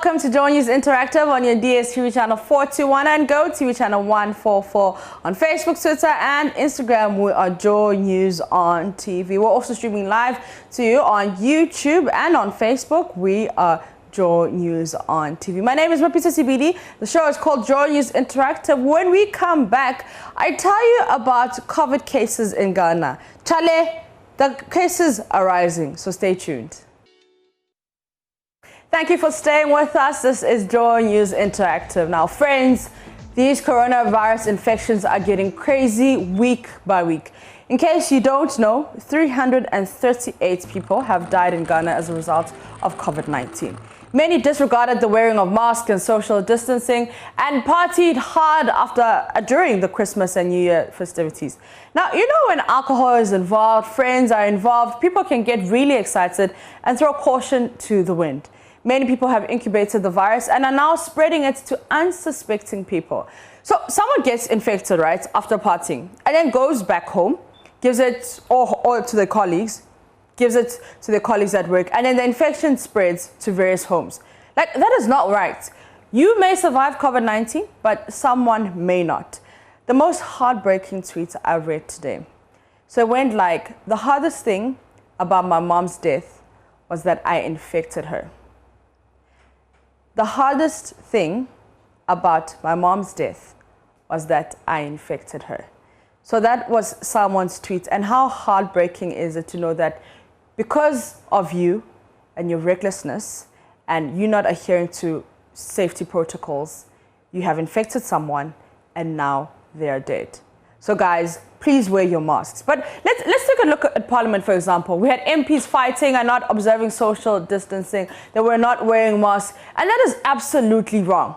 welcome to JoyNews Interactive on your DSTV channel 421 and Go TV channel 144 on Facebook, Twitter and Instagram. We are JoyNews on TV. We're also streaming live to you on YouTube and on Facebook. We are JoyNews on TV. My name is Rapisa CBD. The show is called JoyNews Interactive. When we come back, I tell you about COVID cases in Ghana. Chale, the cases are rising, so stay tuned. Thank you for staying with us. This is JoyNews Interactive. Now, friends, these coronavirus infections are getting crazy week by week. In case you don't know, 338 people have died in Ghana as a result of COVID-19. Many disregarded the wearing of masks and social distancing and partied hard during the Christmas and New Year festivities. Now, you know, when alcohol is involved, friends are involved, people can get really excited and throw caution to the wind. Many people have incubated the virus and are now spreading it to unsuspecting people. So someone gets infected, right, after partying, and then goes back home, gives it or to their colleagues, gives it to their colleagues at work, and then the infection spreads to various homes. Like, that is not right. You may survive COVID-19, but someone may not. The most heartbreaking tweet I read today. So it went like, the hardest thing about my mom's death was that I infected her. The hardest thing about my mom's death was that I infected her. So that was someone's tweet. And how heartbreaking is it to know that because of you and your recklessness and you not adhering to safety protocols, you have infected someone and now they are dead. So guys, please wear your masks. But let's take a look at Parliament, for example. We had MPs fighting and not observing social distancing. They were not wearing masks. And that is absolutely wrong.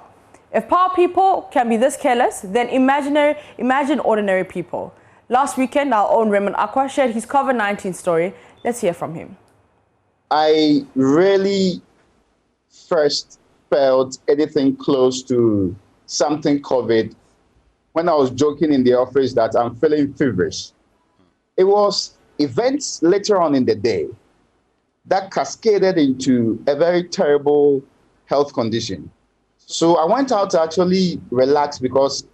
If power people can be this careless, then imagine ordinary people. Last weekend, our own Raymond Aqua shared his COVID-19 story. Let's hear from him. I really first felt anything close to something COVID when I was joking in the office that I'm feeling feverish. It was events later on in the day that cascaded into a very terrible health condition. So I went out to actually relax because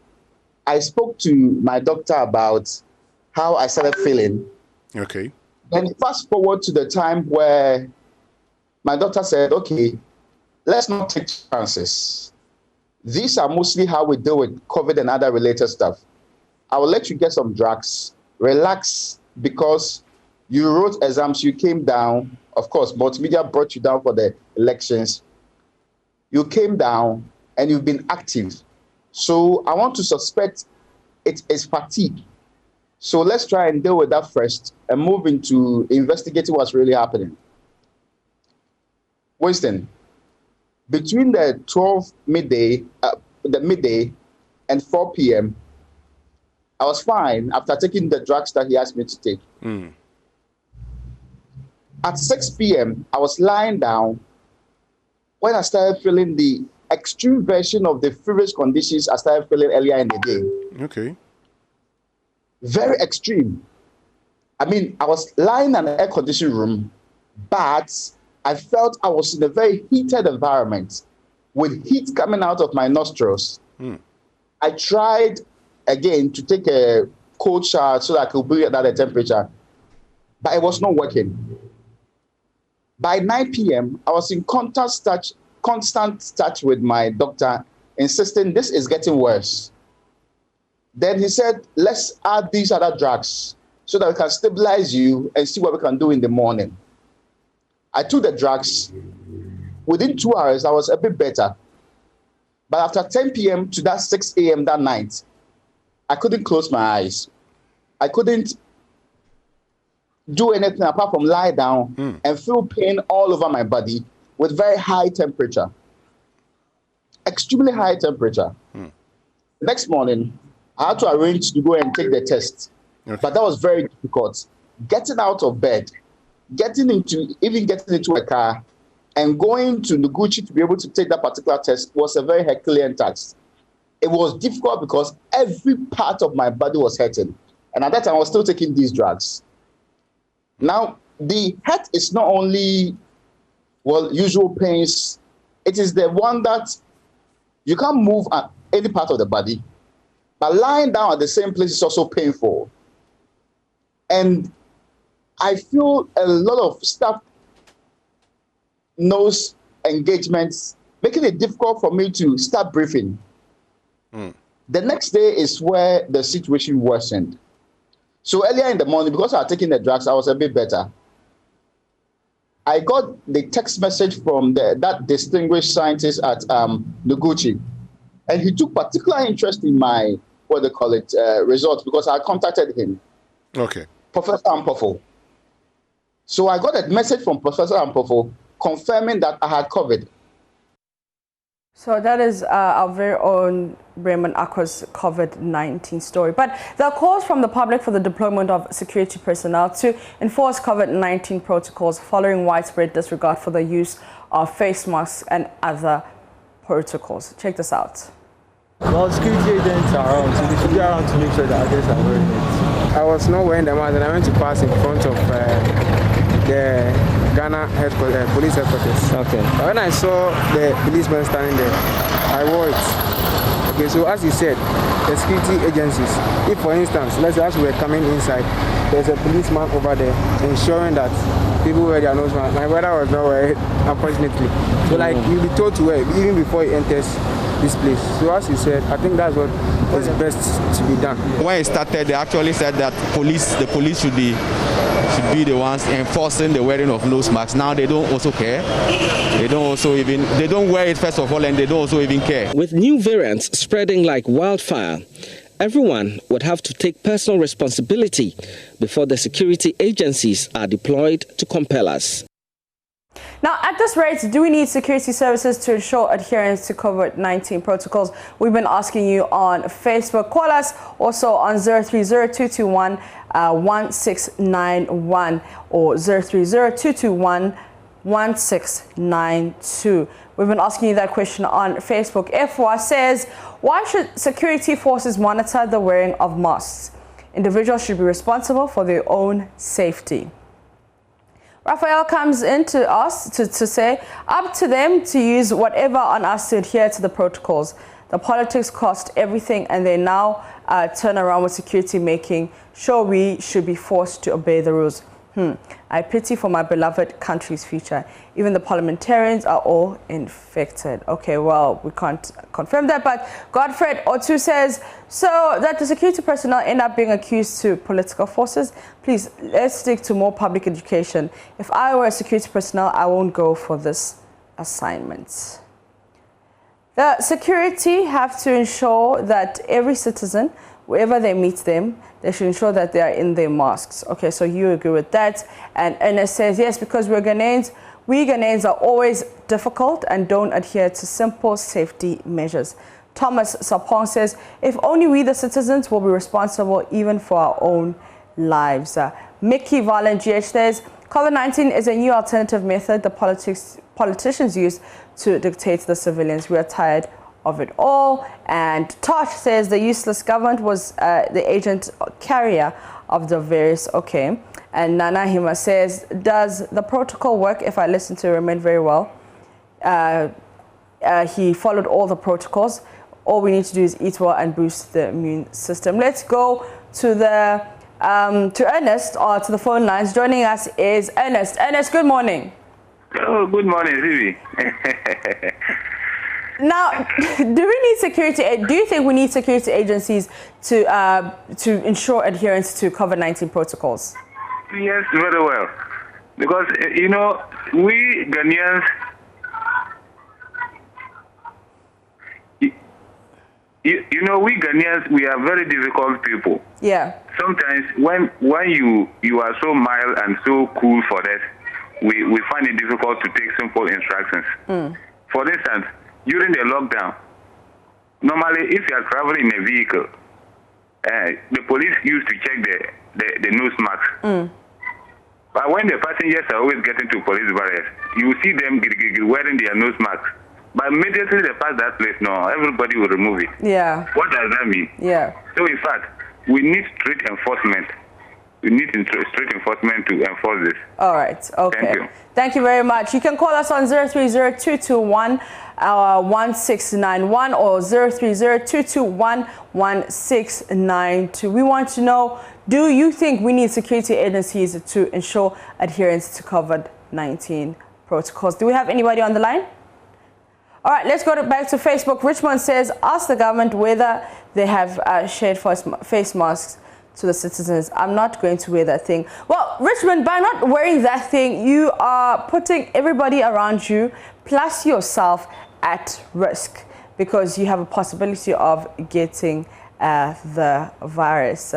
I spoke to my doctor about how I started feeling. Okay. Then fast forward to the time where my doctor said, okay, let's not take chances. These are mostly how we deal with COVID and other related stuff. I will let you get some drugs, relax, because you wrote exams, you came down. Of course, multimedia brought you down for the elections. You came down and you've been active. So I want to suspect it is fatigue. So let's try and deal with that first and move into investigating what's really happening. Winston, between the 12 midday, and 4 p.m., I was fine after taking the drugs that he asked me to take. At 6 p.m., I was lying down when I started feeling the extreme version of the feverish conditions I started feeling earlier in the day. Okay. Very extreme. I mean, I was lying in an air-conditioned room, but I felt I was in a very heated environment with heat coming out of my nostrils. I tried again to take a cold shower so that I could bring it down the temperature, but it was not working. By 9 p.m., I was in constant touch with my doctor, insisting this is getting worse. Then he said, let's add these other drugs so that we can stabilize you and see what we can do in the morning. I took the drugs. Within 2 hours, I was a bit better. But after 10 p.m. to that 6 a.m. that night, I couldn't close my eyes. I couldn't do anything apart from lie down and feel pain all over my body with very high temperature. Extremely high temperature. Next morning, I had to arrange to go and take the test. Okay. But that was very difficult. Getting out of bed, getting into a car and going to Noguchi to be able to take that particular test was a very Herculean task. It was difficult because every part of my body was hurting. And at that time, I was still taking these drugs. Now, the hurt is not only, usual pains. it is the one that you can't move at any part of the body, but lying down at the same place is also painful. And I feel a lot of staff nose engagements, making it difficult for me to start breathing. The next day is where the situation worsened. So earlier in the morning, because I was taking the drugs, I was a bit better. I got the text message from that distinguished scientist at Noguchi, and he took particular interest in my, results, because I contacted him. Okay. Professor Ampofo. So I got a message from Professor Ampofo confirming that I had COVID. So that is our very own Raymond Akwa's COVID-19 story. But there are calls from the public for the deployment of security personnel to enforce COVID-19 protocols following widespread disregard for the use of face masks and other protocols. Check this out. Well, security agents are around, so they should be around to make sure that others are wearing it. I was not wearing the mask, and I went to pass in front of the Ghana police headquarters. Okay. But when I saw the policeman standing there, I wore it. Okay, so as you said, the security agencies, if for instance, let's say as we were coming inside, there's a policeman over there ensuring that people wear their nose mask. My brother was not wearing it, unfortunately. So like you'll be told to wear it even before he enters this place. So as you said, I think that's what is best to be done. When it started, they actually said that the police should be the ones enforcing the wearing of nose masks. Now they don't also care. They don't wear it first of all, and they don't also even care. With new variants spreading like wildfire, everyone would have to take personal responsibility before the security agencies are deployed to compel us. Now, at this rate, do we need security services to ensure adherence to COVID-19 protocols? We've been asking you on Facebook. Call us also on 030-221-1691 or 030-221-1692. We've been asking you that question on Facebook. Efwa says, why should security forces monitor the wearing of masks? Individuals should be responsible for their own safety. Raphael comes in to us to say, up to them to use whatever on us to adhere to the protocols. The politics cost everything, and they now turn around with security making sure we should be forced to obey the rules. I pity for my beloved country's future. Even the parliamentarians are all infected. Okay, well, we can't confirm that, but Godfred Otu says, so that the security personnel end up being accused to political forces. Please, let's stick to more public education. If I were a security personnel, I won't go for this assignment. The security have to ensure that every citizen, wherever they meet them, they should ensure that they are in their masks. Okay, so you agree with that. And Ernest says, yes, because we Ghanaians are always difficult and don't adhere to simple safety measures. Thomas Sapong says, if only we the citizens will be responsible even for our own lives. Mickey Valen GH says, COVID-19 is a new alternative method the politicians use to dictate to the civilians. We are tired of it all. And Tosh says the useless government was the agent carrier of the virus. Okay. And Nana Hima says, does the protocol work? If I listen to Raymond very well, he followed all the protocols. All we need to do is eat well and boost the immune system. Let's go to the to Ernest or to the phone lines. Joining us is Ernest. Ernest, good morning. Oh, good morning, Zivi. Now, do you think we need security agencies to ensure adherence to COVID-19 protocols? Yes, very well. Because, we Ghanaians, we are very difficult people. Yeah. Sometimes when you are so mild and so cool for us, we find it difficult to take simple instructions. For instance, during the lockdown, normally if you are traveling in a vehicle, the police used to check the nose mask. But when the passengers are always getting to police barriers, you see them wearing their nose masks. But immediately they pass that place, no, everybody will remove it. Yeah. What does that mean? Yeah. So in fact, we need strict enforcement We need strict enforcement to enforce this. All right. Okay. Thank you. Thank you very much. You can call us on 030-221-1691 or 030-221-1692. We want to know, do you think we need security agencies to ensure adherence to COVID-19 protocols? Do we have anybody on the line? All right, let's go back to Facebook. Richmond says, ask the government whether they have shared face masks to the citizens. I'm not going to wear that thing. Well, Richmond, by not wearing that thing, you are putting everybody around you, plus yourself, at risk because you have a possibility of getting the virus.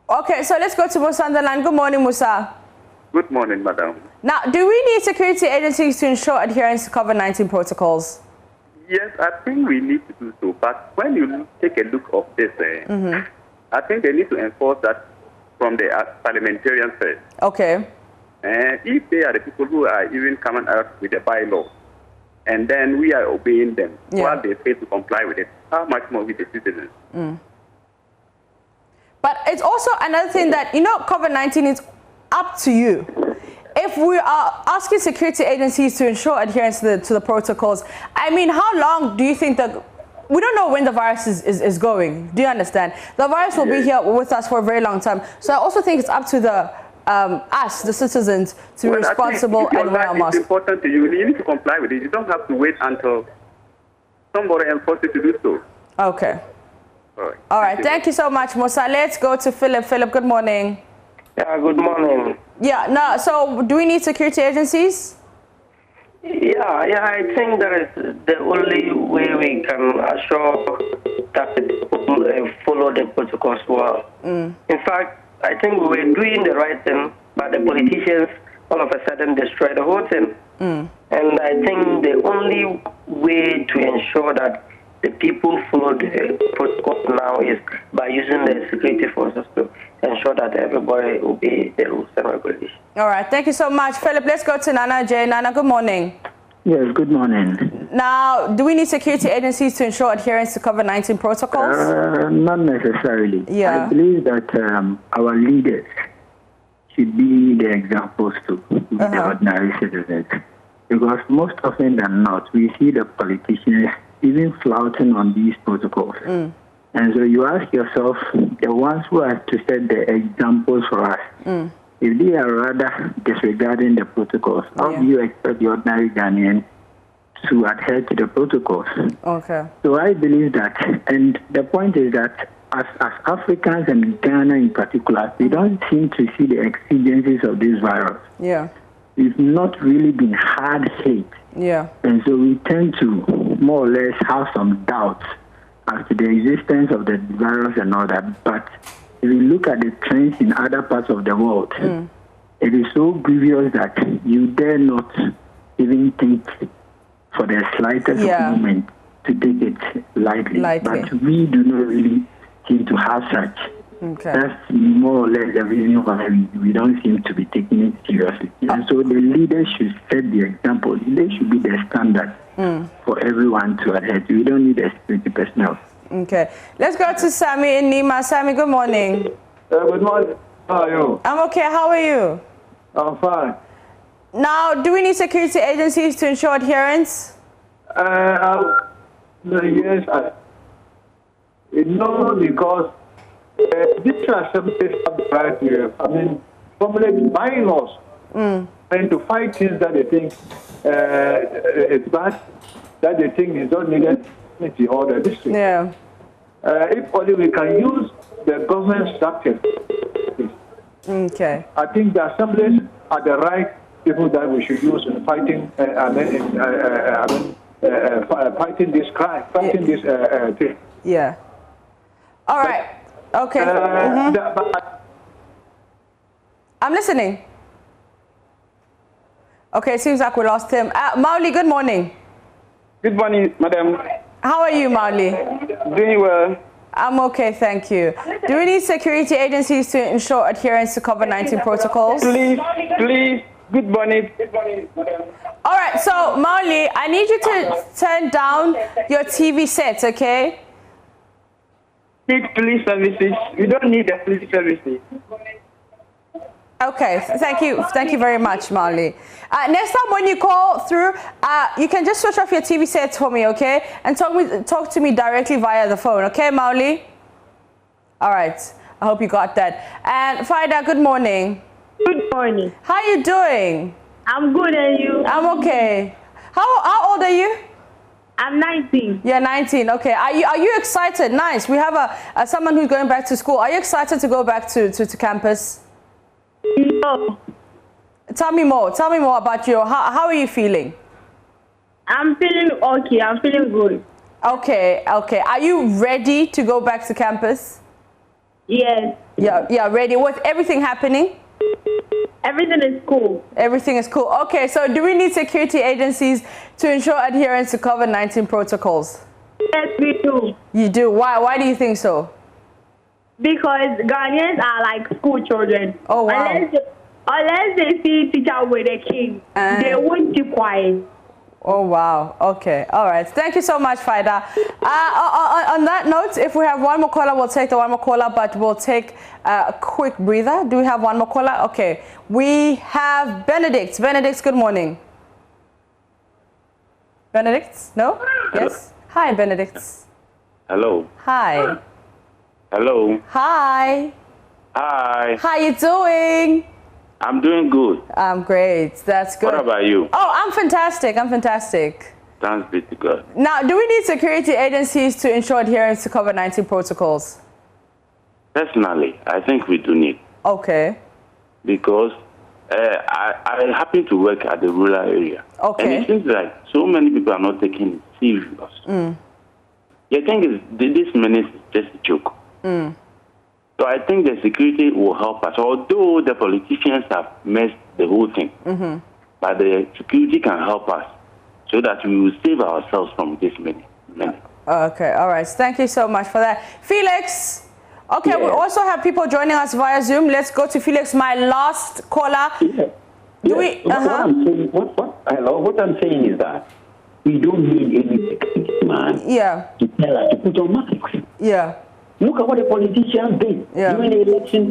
Okay, so let's go to Musa on the line. Good morning, Musa. Good morning, madam. Now, do we need security agencies to ensure adherence to COVID-19 protocols? Yes, I think we need to do so. But when you take a look of this, I think they need to enforce that from the parliamentarians first. Okay. If they are the people who are even coming out with the bylaw, and then we are obeying them while they fail to comply with it, how much more with the citizens? But it's also another thing that, COVID-19 is up to you. If we are asking security agencies to ensure adherence to the protocols, I mean, how long do you think that... We don't know when the virus is going. Do you understand? The virus will be here with us for a very long time. So I also think it's up to us, the citizens, to be responsible and wear a mask. It's important to you. You need to comply with it. You don't have to wait until somebody enforces you to do so. Okay. All right. Thank you so much, Musa. Let's go to Philip. Philip, good morning. Yeah, good morning. Yeah, no, so do we need security agencies? Yeah, I think that is the only way we can assure that people follow the protocols well. In fact, I think we were doing the right thing, but the politicians all of a sudden destroyed the whole thing. And I think the only way to ensure that the people follow the protocol now is by using the security forces to ensure that everybody obeys the rules and regulations. All right, thank you so much. Philip, let's go to Nana J. Nana, good morning. Yes, good morning. Now, do we need security agencies to ensure adherence to COVID-19 protocols? Not necessarily. Yeah. I believe that our leaders should be the examples to the ordinary citizens. Because most often than not, we see the politicians even flouting on these protocols. And so you ask yourself, the ones who are to set the examples for us, if they are rather disregarding the protocols, how do you expect the ordinary Ghanaian to adhere to the protocols? Okay. So I believe that, and the point is that as Africans and Ghana in particular, we don't seem to see the exigencies of this virus. Yeah. We've not really been hard hit. Yeah. And so we tend to more or less have some doubts as to the existence of the virus and all that. But if you look at the trends in other parts of the world, it is so grievous that you dare not even think for the slightest moment to take it lightly. But we do not really seem to have such. Okay. That's more or less the reason why we don't seem to be taking it seriously. And so the leaders should set the example. They should be the standard for everyone to adhere to. We don't need a security personnel. Okay. Let's go to Sammy in Nima. Sammy, good morning. Good morning. How are you? I'm okay. How are you? I'm fine. Now, do we need security agencies to ensure adherence? Yes. No, because this assembly right here, I mean, formulate bylaws and to fight things that they think it's bad, that they think is not needed or the district. Yeah. If only we can use the government structure. Okay. I think the assemblies are the right people that we should use in fighting. Fighting this crime, fighting this thing. Yeah. All right. Okay. I'm listening. Okay, seems like we lost him. Mauli, good morning. Good morning, madam. How are you, Mauli? Doing well. I'm okay, thank you. Do we need security agencies to ensure adherence to COVID-19 protocols? Please. Good morning. All right, so Mauli, I need you to turn down your TV set, okay? need police services. We don't need the police services. Okay, thank you very much, Marley. Next time when you call through, you can just switch off your TV sets for me, okay? And talk to me directly via the phone, okay, Marley? All right, I hope you got that. And Faida, good morning. Good morning. How you doing? I'm good, and you? I'm okay. How old are you? I'm 19. Yeah, 19. Okay. Are you excited? Nice. We have someone who's going back to school. Are you excited to go back to campus? No. Tell me more. Tell me more about you. How are you feeling? I'm feeling okay. I'm feeling good. Okay. Okay. Are you ready to go back to campus? Yes. Yeah. Ready. With everything happening? Everything is cool. Everything is cool. Okay. So do we need security agencies to ensure adherence to COVID-19 protocols? Yes, we do. You do. Why do you think so? Because Ghanaians are like school children. Oh, wow. Unless they see teacher with a king, they won't keep quiet. Oh, wow. Okay. All right. Thank you so much, Faida. On that note, if we have one more caller, we'll take the one more caller, but we'll take a quick breather. Do we have one more caller? Okay. We have Benedict. Benedict, good morning. Benedict? No? Hello. Yes? Hi, Benedict. Hello. Hi. Hello. Hi. Hi. How you doing? I'm doing good. I'm great. That's good. What about you? Oh, I'm fantastic. I'm fantastic. Thanks be to God. Now, do we need security agencies to ensure adherence to COVID-19 protocols? Personally, I think we do need. Okay. Because I happen to work at the rural area. Okay. And it seems like so many people are not taking it serious. Mm. The thing is, this menace is just a joke. Mm. So I think the security will help us, although the politicians have messed the whole thing. Mm-hmm. But the security can help us so that we will save ourselves from this menace. Okay, all right. Thank you so much for that. Felix, okay, we also have people joining us via Zoom. Let's go to Felix, my last caller. Yeah. What I'm saying is that we don't need any security man to tell us to put on masks. Yeah. Look at what the politicians did during the election.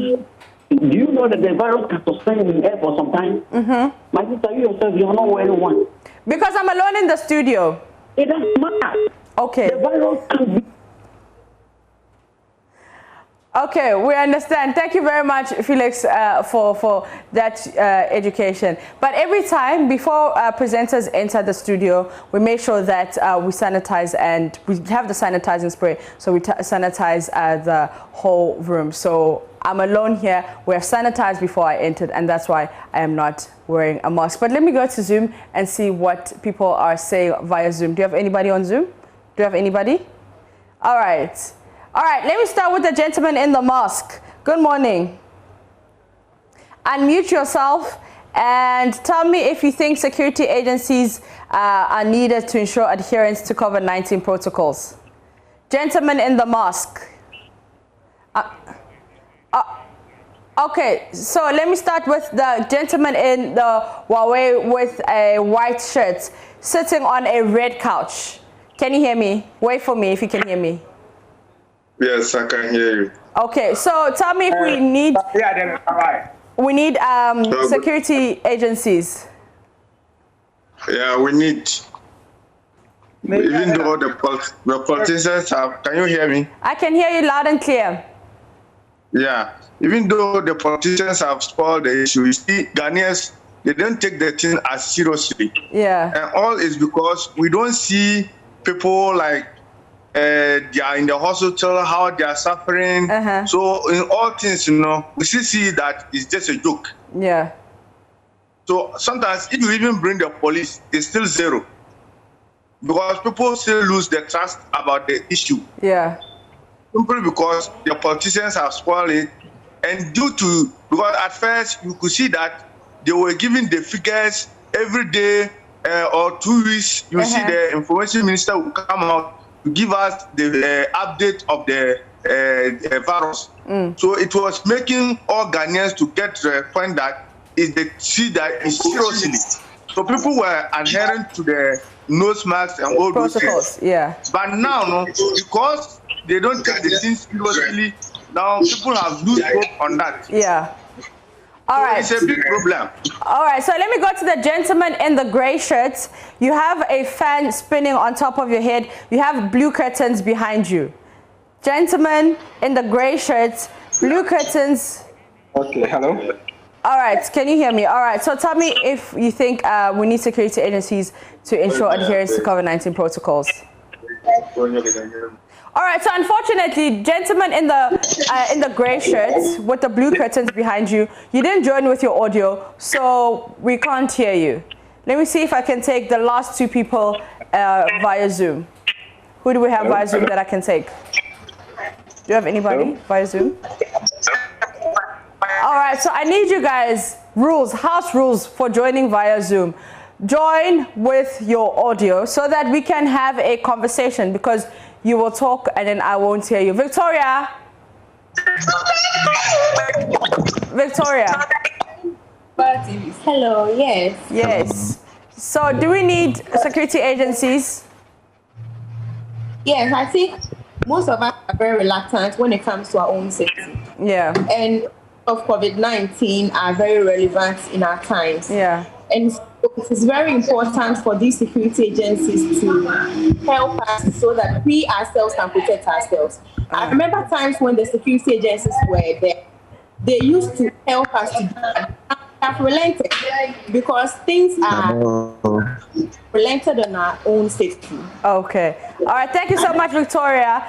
Do you know that the virus can sustain in the air for some time? Mm-hmm. My sister, you yourself, you're not wearing one. Because I'm alone in the studio. It doesn't matter. Okay. The virus can be. Okay, we understand. Thank you very much, Felix, for that education. But every time before presenters enter the studio, we make sure that we sanitize, and we have the sanitizing spray, so we sanitize the whole room. So I'm alone here. We have sanitized before I entered, and that's why I am not wearing a mask. But let me go to Zoom and see what people are saying via Zoom. Do you have anybody on Zoom? Do you have anybody? All right. All right, let me start with the gentleman in the mask. Good morning. Unmute yourself and tell me if you think security agencies are needed to ensure adherence to COVID-19 protocols. Gentleman in the mask. Okay, so let me start with the gentleman in the Huawei with a white shirt sitting on a red couch. Can you hear me? Wait for me if you can hear me. Yes, I can hear you. Okay, so tell me if we need security agencies. Yeah, we need. Even though the politicians have, can you hear me? I can hear you loud and clear. Yeah, even though the politicians have spoiled the issue, you see, Ghanaians, they don't take the thing as seriously. Yeah. And all is because we don't see people like they are in the hospital, how they are suffering. So in all things, you know, we still see that it's just a joke. Yeah. So sometimes if you even bring the police, it's still zero. Because people still lose their trust about the issue. Yeah. Simply because the politicians have spoiled it. And because at first you could see that they were giving the figures every day or 2 weeks. You see the information minister will come out to give us the update of the virus. So it was making all Ghanaians to get to the point that they see that it's seriously. So people were adhering to the nose masks and all those things. Yeah. But now, no, because they don't take the things seriously. Now people have lose hope on that. Yeah. All right. It's a big problem. All right, so let me go to the gentleman in the gray shirts. You have a fan spinning on top of your head. You have blue curtains behind you. Gentleman in the gray shirts, blue curtains. Okay, hello. All right, can you hear me? All right, so tell me if you think we need security agencies to ensure adherence to COVID-19 protocols. All right, so unfortunately, gentlemen in the gray shirts with the blue curtains behind you, you didn't join with your audio, so we can't hear you. Let me see if I can take the last two people via Zoom. Who do we have via Zoom that I can take? Do you have anybody via Zoom? All right, so I need you guys, house rules for joining via Zoom. Join with your audio so that we can have a conversation, because you will talk and then I won't hear you. Victoria. Victoria. Hello, yes. Yes. So do we need security agencies? Yes, I think most of us are very reluctant when it comes to our own safety. Yeah. And of COVID-19 are very relevant in our times. Yeah. And so it is very important for these security agencies to help us so that we ourselves can protect ourselves. I remember times when the security agencies were there, they used to help us to do that. Have relented because things are relented on our own safety. Okay. All right. Thank you so much, Victoria.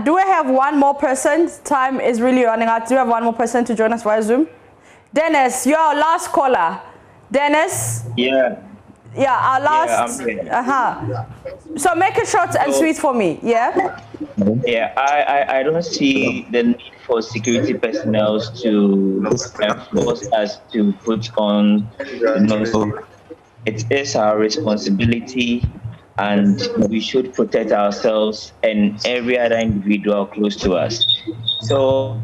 Do we have one more person? Time is really running out. Do you have one more person to join us via Zoom? Dennis, you're our last caller. Dennis? Yeah. Yeah, our last. Yeah, So make it short and sweet for me. Yeah? Yeah, I don't see the need for security personnel to force us to put on the nose. It is our responsibility, and we should protect ourselves and every other individual close to us. So.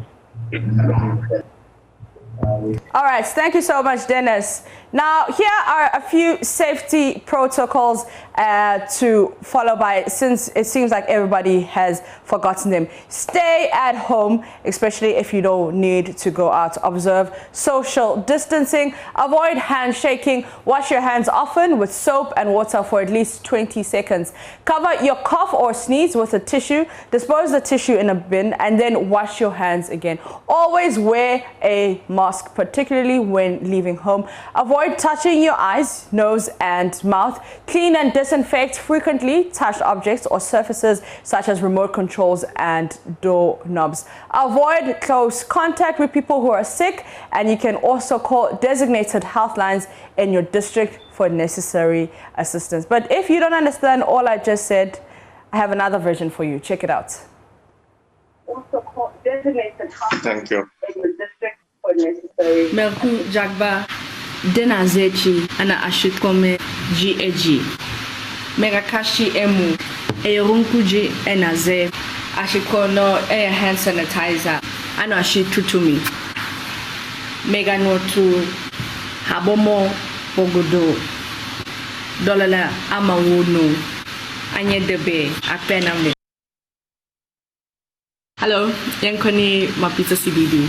All right, thank you so much, Dennis. Now, here are a few safety protocols to follow by, since it seems like everybody has forgotten them. Stay at home, especially if you don't need to go out. Observe social distancing. Avoid handshaking. Wash your hands often with soap and water for at least 20 seconds. Cover your cough or sneeze with a tissue. Dispose the tissue in a bin and then wash your hands again. Always wear a mask, particularly when leaving home. Avoid touching your eyes, nose, and mouth. Clean and disinfect frequently touched objects or surfaces such as remote controls and door knobs. Avoid close contact with people who are sick, and you can also call designated health lines in your district for necessary assistance. But if you don't understand all I just said, I have another version for you. Check it out. Also call designated health Thank you. in your district for necessary. Melku Jagba Denazechi ana ashikome GAG Megakashi emu eyurunkuji enaze ashikono hand sanitizer ano ashitutumi meganotu habomo pogodo dolala amawunu anyedebe apenamle. Hello, yankoni mapita CBD.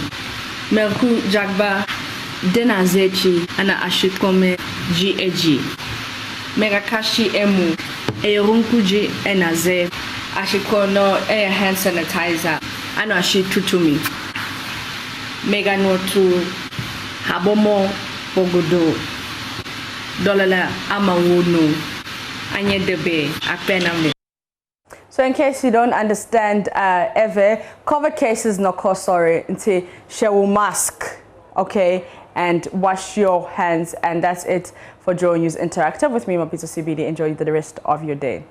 Melku Jagba Denazechi ana ashikome GAG Megakashi emu eyurunkuji enaze ashikono hand sanitizer ano ashitutumi meganotu habomo pogodo dolala amawunu anyedebe apenamle. So in case you don't understand ever, COVID cases no cause sorry until share mask, okay, and wash your hands, and that's it for JoyNews Interactive with me, Mapito CBD. Enjoy the rest of your day.